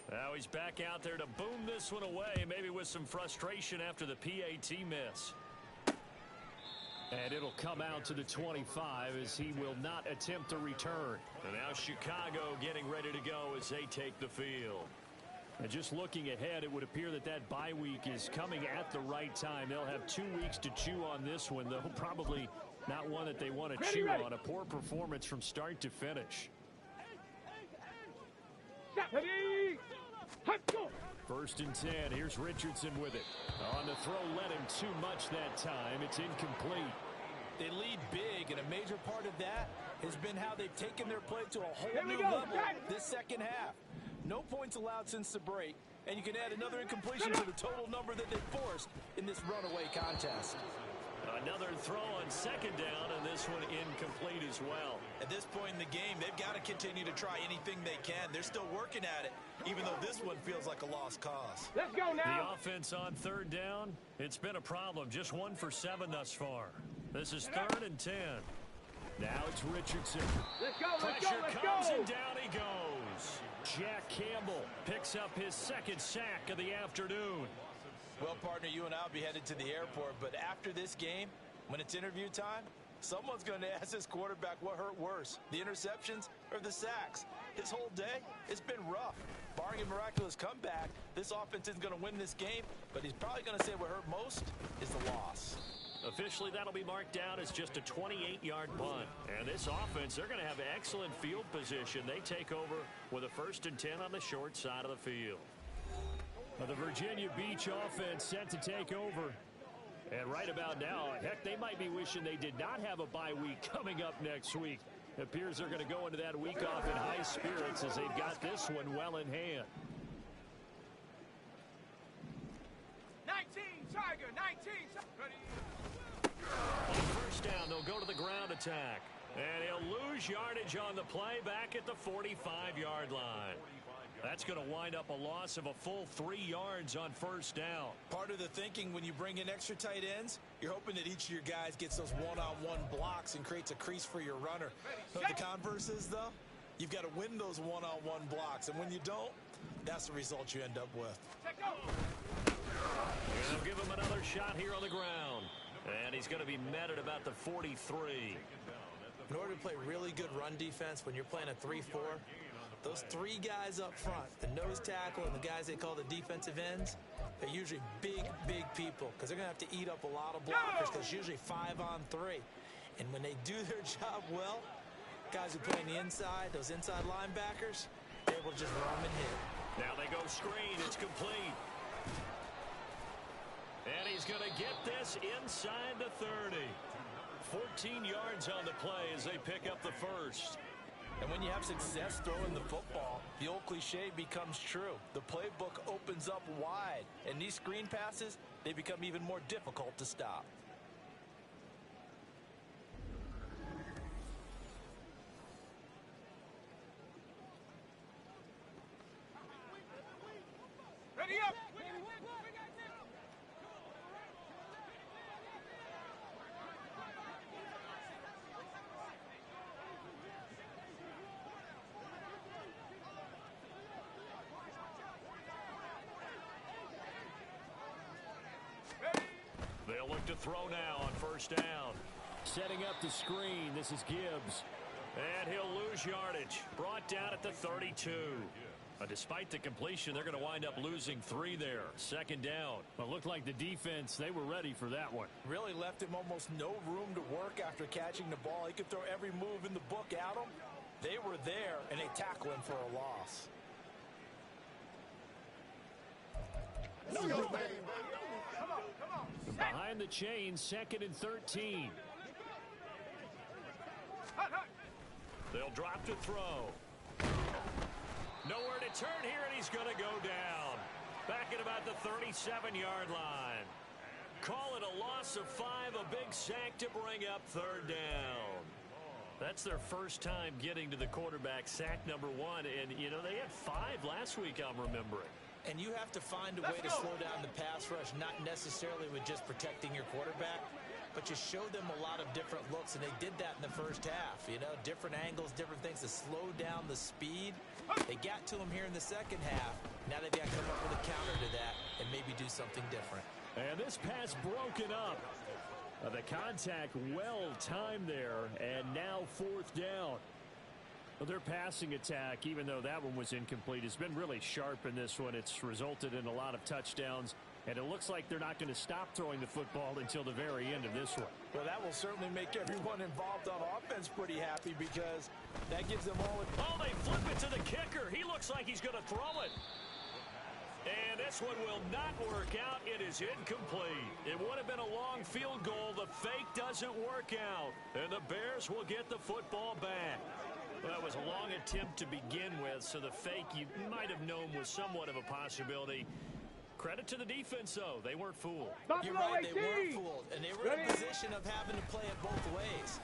Now he's back out there to boom this one away, maybe with some frustration after the PAT miss. And it'll come out to the 25 as he will not attempt to return. And now Chicago getting ready to go as they take the field. And just looking ahead, it would appear that that bye week is coming at the right time. They'll have 2 weeks to chew on this one, though probably not one that they want to chew on. A poor performance from start to finish. Ready. Go. First and 10. Here's Richardson with it. On the throw, led him too much that time. It's incomplete. They lead big, and a major part of that has been how they've taken their play to a whole Here we new go. level this second half. No points allowed since the break, and you can add another incompletion to the total number that they forced in this runaway contest. Another throw on second down, and this one incomplete as well. At this point in the game, they've got to continue to try anything they can. They're still working at it, even though this one feels like a lost cause. Let's go now. The offense on third down, it's been a problem. Just 1 for 7 thus far. This is third and 10. Now it's Richardson. Let's go, let's go, Pressure let's comes go. and down he goes. Jack Campbell picks up his second sack of the afternoon. Well, partner, you and I will be headed to the airport, but after this game, when it's interview time, someone's going to ask this quarterback what hurt worse, the interceptions or the sacks. His whole day, it's been rough. Barring a miraculous comeback, this offense isn't going to win this game, but he's probably going to say what hurt most is the loss. Officially, that'll be marked down as just a 28-yard punt. And this offense, they're going to have excellent field position. They take over with a first and 10 on the short side of the field. The Virginia Beach offense set to take over. And right about now, heck, they might be wishing they did not have a bye week coming up next week. It appears they're going to go into that week off in high spirits as they've got this one well in hand. 19, Tiger, 19. Ready. On first down, they'll go to the ground attack. And he'll lose yardage on the play back at the 45-yard line. That's going to wind up a loss of a full 3 yards on first down. Part of the thinking when you bring in extra tight ends, you're hoping that each of your guys gets those one-on-one blocks and creates a crease for your runner. But the converse is, though, you've got to win those one-on-one blocks. And when you don't, that's the result you end up with. Let's go. And they'll give him another shot here on the ground. And he's going to be met at about the 43. In order to play really good run defense when you're playing a 3-4, those 3 guys up front, the nose tackle and the guys they call the defensive ends, they're usually big, big people because they're going to have to eat up a lot of blockers because it's usually 5 on 3. And when they do their job well, guys who play on the inside, those inside linebackers, able to just run and hit. Now they go screen. It's complete. And he's going to get this inside the 30. 14 yards on the play as they pick up the first. And when you have success throwing the football, the old cliche becomes true. The playbook opens up wide. And these screen passes, they become even more difficult to stop. Ready up. They'll look to throw now on first down. Setting up the screen, this is Gibbs. And he'll lose yardage. Brought down at the 32. Despite the completion, they're going to wind up losing 3 there. Second down. Well, it looked like the defense, they were ready for that one. Really left him almost no room to work after catching the ball. He could throw every move in the book at him. They were there, and they tackle him for a loss. Behind the chain, 2nd and 13. They'll drop to throw. Nowhere to turn here, and he's going to go down. Back at about the 37-yard line. Call it a loss of 5, a big sack to bring up third down. That's their first time getting to the quarterback, sack number 1. And, you know, they had 5 last week, I'm remembering. And you have to find a way to slow down the pass rush, not necessarily with just protecting your quarterback, but you show them a lot of different looks, and they did that in the first half. You know, different angles, different things to slow down the speed. They got to him here in the second half. Now they've got to come up with a counter to that and maybe do something different. And this pass broken up. The contact well timed there, and now 4th down. Well, their passing attack, even though that one was incomplete, has been really sharp in this one. It's resulted in a lot of touchdowns, and it looks like they're not going to stop throwing the football until the very end of this one. Well, that will certainly make everyone involved on offense pretty happy because that gives them all... Oh, they flip it to the kicker. He looks like he's going to throw it. And this one will not work out. It is incomplete. It would have been a long field goal. The fake doesn't work out, and the Bears will get the football back. Well, that was a long attempt to begin with, so the fake you might have known was somewhat of a possibility. Credit to the defense, though. They weren't fooled. You're right, they weren't fooled, and they were in a position of having to play it both ways.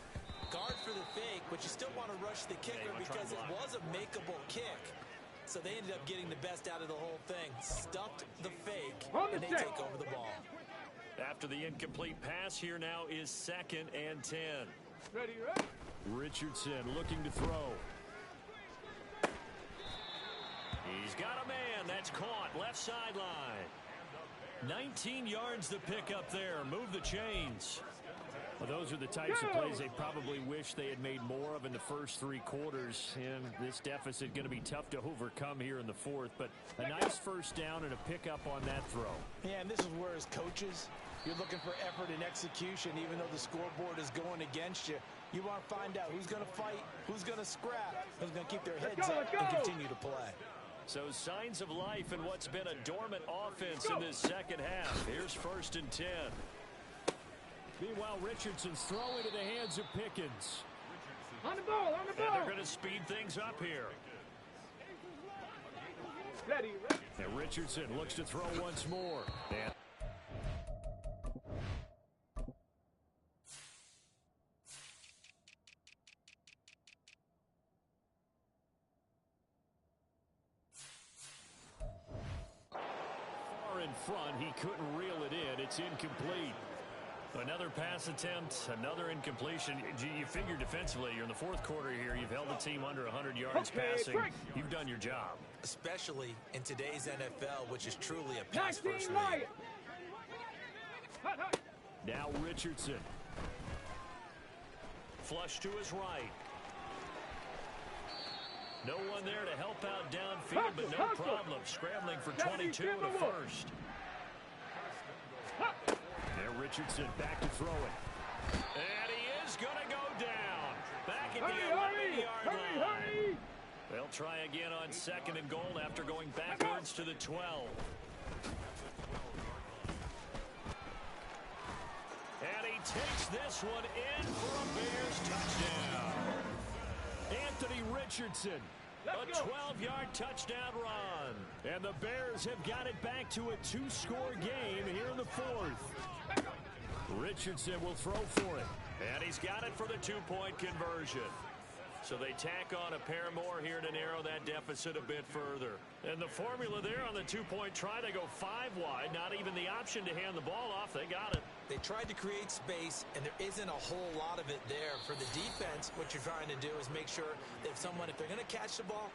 Guard for the fake, but you still want to rush the kicker because it was a makeable kick. So they ended up getting the best out of the whole thing. Stuffed the fake, and they take over the ball. After the incomplete pass, here now is 2nd and 10. Ready, ready. Richardson looking to throw. He's got a man. That's caught. Left sideline. 19 yards to pick up there. Move the chains. Well, those are the types of plays they probably wish they had made more of in the first 3 quarters. And this deficit going to be tough to overcome here in the 4th. But a nice first down and a pickup on that throw. Yeah, and this is where as coaches, you're looking for effort and execution. Even though the scoreboard is going against you, you want to find out who's going to fight, who's going to scrap, who's going to keep their heads up and continue to play. So signs of life in what's been a dormant offense in this second half. Here's 1st and 10. Meanwhile, Richardson's throw into the hands of Pickens. On the ball, on the ball. And they're going to speed things up here. Ready, ready. And Richardson looks to throw once more. And far in front, he couldn't reel it in. It's incomplete. Another pass attempt, another incompletion. You figure defensively, you're in the 4th quarter here. You've held the team under 100 yards passing. You've done your job. Especially in today's NFL, which is truly a pass-first 19 league. right. Hut, hut. Now Richardson. Flush to his right. No one there to help out downfield, but no problem. Scrambling for 22 in the first. And Richardson back to throw it. And he is going to go down. Back at the Hurry, 11-yard line. hurry. They'll try again on 2nd and goal after going backwards to the 12. And he takes this one in for a Bears touchdown. Anthony Richardson. A 12-yard touchdown run. And the Bears have got it back to a 2-score game here in the 4th. Richardson will throw for it. And he's got it for the 2-point conversion. So they tack on a pair more here to narrow that deficit a bit further. And the formula there on the 2-point try, they go 5 wide. Not even the option to hand the ball off. They got it. They tried to create space, and there isn't a whole lot of it there. For the defense, what you're trying to do is make sure that if they're going to catch the ball,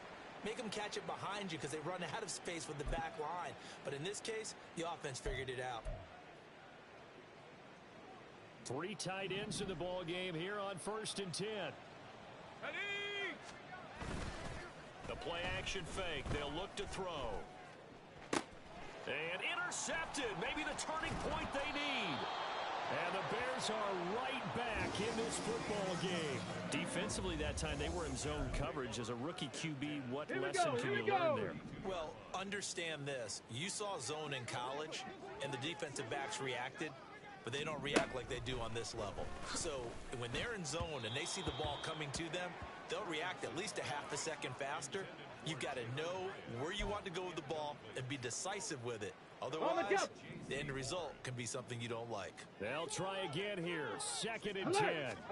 make them catch it behind you because they run out of space with the back line. But in this case, the offense figured it out. 3 tight ends in the ball game here on 1st and 10. The play action fake. They'll look to throw. And intercepted. Maybe the turning point they need. And the Bears are right back in this football game. Defensively that time, they were in zone coverage. As a rookie QB, what lesson can you learn there? Well, understand this. You saw zone in college, and the defensive backs reacted, but they don't react like they do on this level. So when they're in zone and they see the ball coming to them, they'll react at least a half a second faster. You've got to know where you want to go with the ball and be decisive with it. Otherwise, the end result can be something you don't like. They'll try again here. 2nd and 10.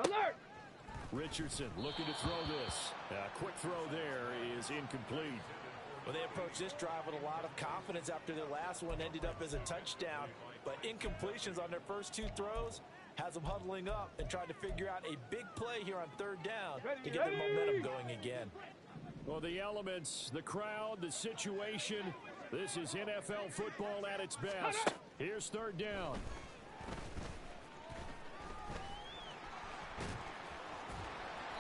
Alert! Richardson looking to throw this. A quick throw there is incomplete. Well, they approached this drive with a lot of confidence after their last one ended up as a touchdown. But incompletions on their first 2 throws has them huddling up and trying to figure out a big play here on 3rd down to get the momentum going again. Well, the elements, the crowd, the situation, this is NFL football at its best. Here's 3rd down.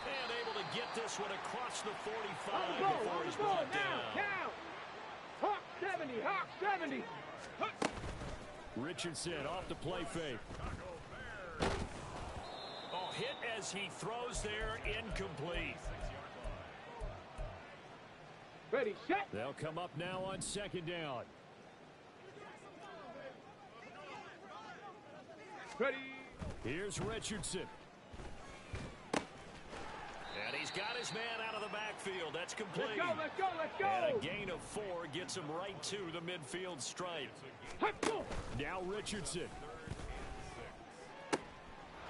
And able to get this one across the 45 On the ball, before on he's the ball, brought now, down. Hawk 70, Hawk 70. Richardson off the play fake. Oh, hit as he throws there, incomplete. Ready, set. They'll come up now on 2nd down. Ready. Here's Richardson. And he's got his man out of the backfield. That's complete. Let's go, let's go, let's go. And a gain of 4 gets him right to the midfield stripe. Now Richardson.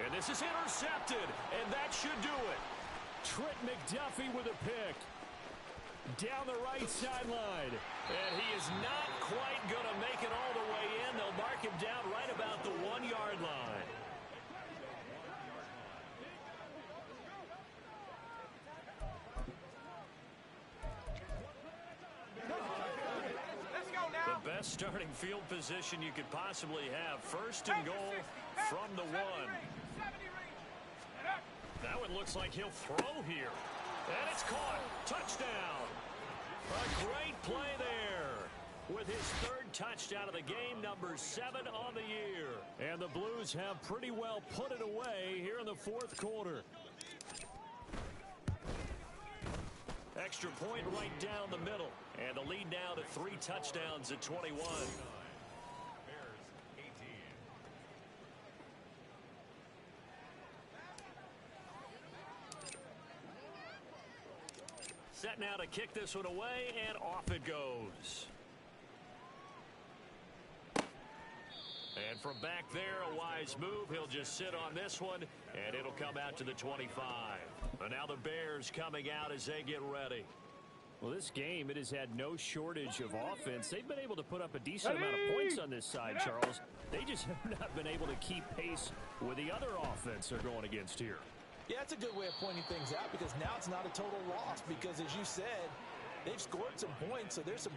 And this is intercepted, and that should do it. Trent McDuffie with a pick. Down the right sideline. And he is not quite going to make it all the way in. They'll mark him down right about the 1-yard line. Let's go now. The best starting field position you could possibly have. 1st and goal from the 1. That one looks like he'll throw here. And it's caught. Touchdown. A great play there. With his 3rd touchdown of the game, number 7 on the year. And the Blues have pretty well put it away here in the 4th quarter. Extra point right down the middle. And the lead now to 3 touchdowns at 21. Set now to kick this one away, and off it goes. And from back there, a wise move. He'll just sit on this one, and it'll come out to the 25. And now the Bears coming out as they get ready. Well, this game, it has had no shortage of offense. They've been able to put up a decent amount of points on this side, Charles. They just have not been able to keep pace with the other offense they're going against here. Yeah, that's a good way of pointing things out because now it's not a total loss because, as you said, they've scored some points, so there's some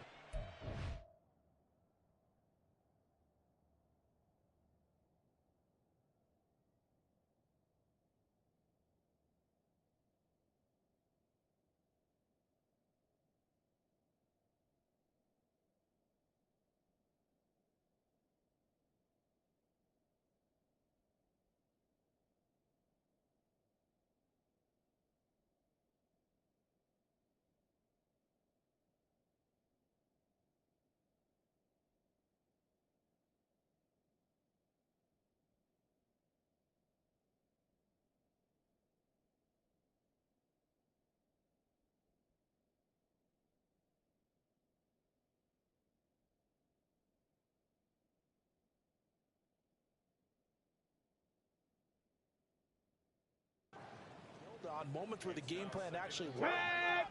on, moments where the game plan actually worked.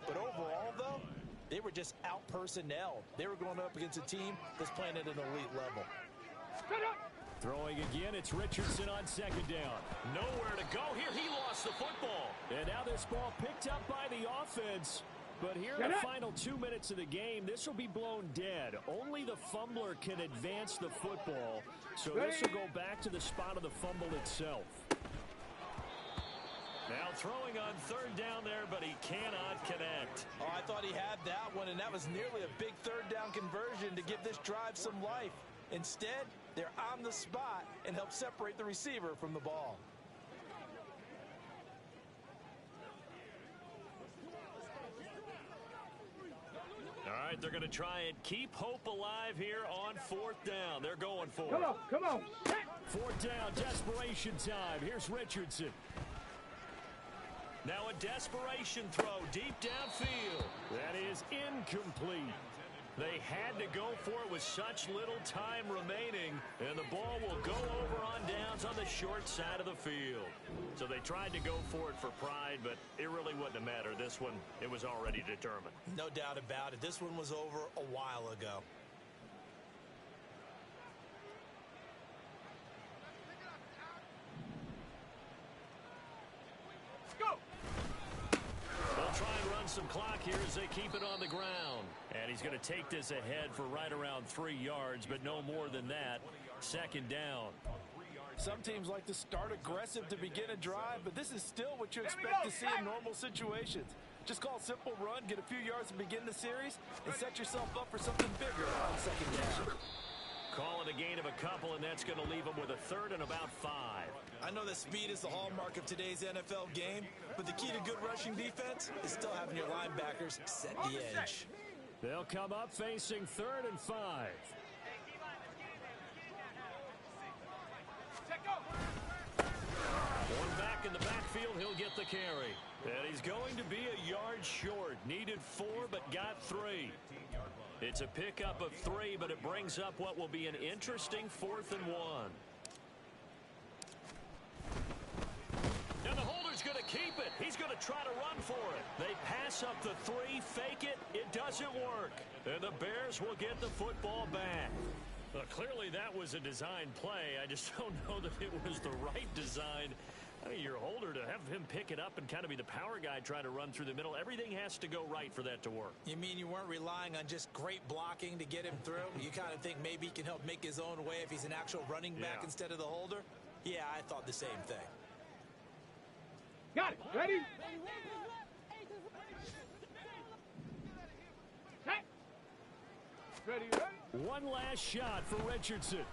But overall, though, they were just out-personnel. They were going up against a team that's playing at an elite level. Throwing again, it's Richardson on second down. Nowhere to go here. He lost the football. And now this ball picked up by the offense. But here in the final 2 minutes of the game, this will be blown dead. Only the fumbler can advance the football. So this will go back to the spot of the fumble itself. Now throwing on third down there, but he cannot connect. Oh, I thought he had that one, and that was nearly a big third down conversion to give this drive some life. Instead, they're on the spot and help separate the receiver from the ball. All right, they're going to try and keep hope alive here on fourth down. They're going for it. Come on. Fourth down, desperation time. Here's Richardson. Now a desperation throw deep downfield. That is incomplete. They had to go for it with such little time remaining, and the ball will go over on downs on the short side of the field. So they tried to go for it for pride, but it really wouldn't have mattered. This one, it was already determined. No doubt about it. This one was over a while ago. They'll try and run some clock here as they keep it on the ground. And he's going to take this ahead for right around 3 yards, but no more than that. Second down. Some teams like to start aggressive to begin a drive, but this is still what you expect to see in normal situations. Just call a simple run, get a few yards to begin the series, and set yourself up for something bigger on second down. Call it a gain of a couple, and that's going to leave them with a third and about 5. I know that speed is the hallmark of today's NFL game, but the key to good rushing defense is still having your linebackers set the edge. They'll come up facing 3rd and 5. One back in the backfield, he'll get the carry. And he's going to be a yard short. Needed 4, but got 3. It's a pickup of 3, but it brings up what will be an interesting 4th and 1. And the holder's going to keep it. He's going to try to run for it. They pass up the 3, fake it. It doesn't work. And the Bears will get the football back. Well, clearly that was a design play. I just don't know that it was the right design. I mean, your holder, to have him pick it up and kind of be the power guy trying to run through the middle, everything has to go right for that to work. You mean you weren't relying on just great blocking to get him through? You kind of think maybe he can help make his own way if he's an actual running back instead of the holder? Yeah, I thought the same thing. Got it. Ready? Ready. One last shot for Richardson.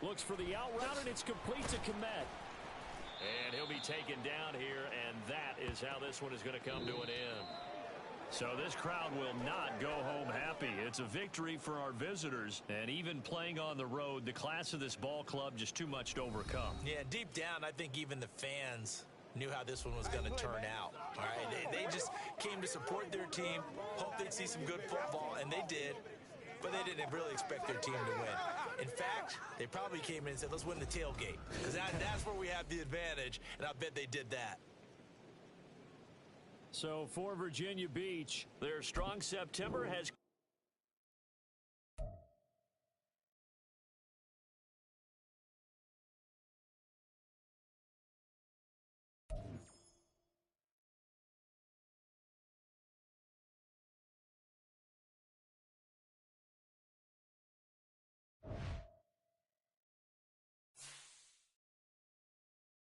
Looks for the out route, and it's complete to Kmet. And he'll be taken down here, and that is how this one is going to come to an end. So this crowd will not go home happy. It's a victory for our visitors, and even playing on the road, the class of this ball club just too much to overcome. Yeah, deep down, I think even the fans knew how this one was going to turn out. All right, they just came to support their team, hoped they'd see some good football, and they did. But they didn't really expect their team to win. In fact, they probably came in and said, let's win the tailgate. Because that's where we have the advantage, and I bet they did that. So for Virginia Beach, their strong September has